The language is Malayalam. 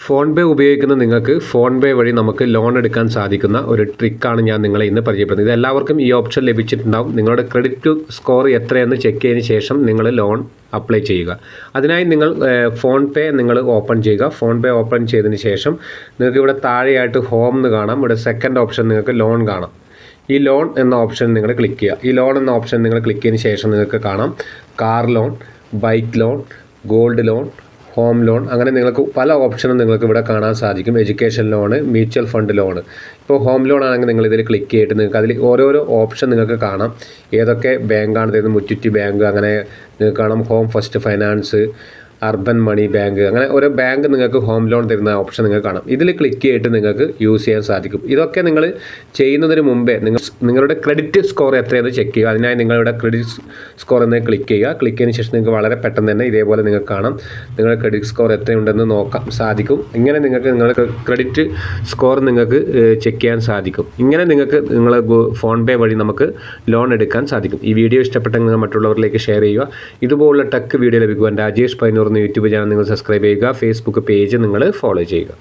ഫോൺ പേ ഉപയോഗിക്കുന്ന നിങ്ങൾക്ക് ഫോൺ പേ വഴി നമുക്ക് ലോൺ എടുക്കാൻ സാധിക്കുന്ന ഒരു ട്രിക്കാണ് ഞാൻ നിങ്ങളെ ഇന്ന് പരിചയപ്പെടുന്നത്. ഇത് എല്ലാവർക്കും ഈ ഓപ്ഷൻ ലഭിച്ചിട്ടുണ്ടാവും. നിങ്ങളുടെ ക്രെഡിറ്റ് സ്കോർ എത്രയെന്ന് ചെക്ക് ചെയ്തതിന് ശേഷം നിങ്ങൾ ലോൺ അപ്ലൈ ചെയ്യുക. അതിനായി നിങ്ങൾ ഫോൺ പേ നിങ്ങൾ ഓപ്പൺ ചെയ്യുക. ഫോൺ പേ ഓപ്പൺ ചെയ്തതിന് ശേഷം നിങ്ങൾക്ക് ഇവിടെ താഴെയായിട്ട് ഹോം എന്ന് കാണാം. ഇവിടെ സെക്കൻഡ് ഓപ്ഷൻ നിങ്ങൾക്ക് ലോൺ കാണാം. ഈ ലോൺ എന്ന ഓപ്ഷൻ നിങ്ങൾ ക്ലിക്ക് ചെയ്യുക. ഈ ലോൺ എന്ന ഓപ്ഷൻ നിങ്ങൾ ക്ലിക്ക് ചെയ്തതിന് ശേഷം നിങ്ങൾക്ക് കാണാം car loan, bike loan, gold loan, home loan, അങ്ങനെ നിങ്ങൾക്ക് പല ഓപ്ഷനും നിങ്ങൾക്ക് ഇവിടെ കാണാൻ സാധിക്കും. Education loan, mutual fund loan. ഇപ്പോൾ ഹോം ലോൺ ആണെങ്കിൽ നിങ്ങൾ ഇതിൽ ക്ലിക്ക് ചെയ്തിട്ട് നിങ്ങൾക്ക് അതിൽ ഓരോരോ ഓപ്ഷൻ നിങ്ങൾക്ക് കാണാം. ഏതൊക്കെ ബാങ്കാണ് തരുന്നത്, മുത്തൂറ്റ് ബാങ്ക്, അങ്ങനെ നിങ്ങൾക്ക് കാണാം home first finance, urban money bank, അങ്ങനെ ഓരോ ബാങ്ക് നിങ്ങൾക്ക് ഹോം ലോൺ തരുന്ന ഓപ്ഷൻ നിങ്ങൾക്ക് കാണാം. ഇതിൽ ക്ലിക്ക് ചെയ്തിട്ട് നിങ്ങൾക്ക് യൂസ് ചെയ്യാൻ സാധിക്കും. ഇതൊക്കെ നിങ്ങൾ ചെയ്യുന്നതിന് മുമ്പേ നിങ്ങളുടെ ക്രെഡിറ്റ് സ്കോർ എത്രയെന്ന് ചെക്ക് ചെയ്യുക. അതിനായി നിങ്ങളുടെ ക്രെഡിറ്റ് സ്കോർ എന്ന് ക്ലിക്ക് ചെയ്യുക. ക്ലിക്ക് ചെയ്തതിന് ശേഷം നിങ്ങൾക്ക് വളരെ പെട്ടെന്ന് തന്നെ ഇതേപോലെ നിങ്ങൾക്ക് കാണാം നിങ്ങളുടെ ക്രെഡിറ്റ് സ്കോർ എത്രയുണ്ടെന്ന് നോക്കാൻ സാധിക്കും. ഇങ്ങനെ നിങ്ങൾക്ക് നിങ്ങളുടെ ക്രെഡിറ്റ് സ്കോർ നിങ്ങൾക്ക് ചെക്ക് ചെയ്യാൻ സാധിക്കും. ഇങ്ങനെ നിങ്ങൾക്ക് നിങ്ങളെ ഫോൺ പേ വഴി നമുക്ക് ലോൺ എടുക്കാൻ സാധിക്കും. ഈ വീഡിയോ ഇഷ്ടപ്പെട്ടെങ്കിൽ നിങ്ങൾ മറ്റുള്ളവരിലേക്ക് ഷെയർ ചെയ്യുക. ഇതുപോലുള്ള ടെക് വീഡിയോ ലഭിക്കുവാൻ രാജേഷ് പൈനൂർ യൂട്യൂബ് ചാനൽ നിങ്ങൾ സബ്സ്ക്രൈബ് ചെയ്യുക. ഫേസ്ബുക്ക് പേജ് നിങ്ങൾ ഫോളോ ചെയ്യുക.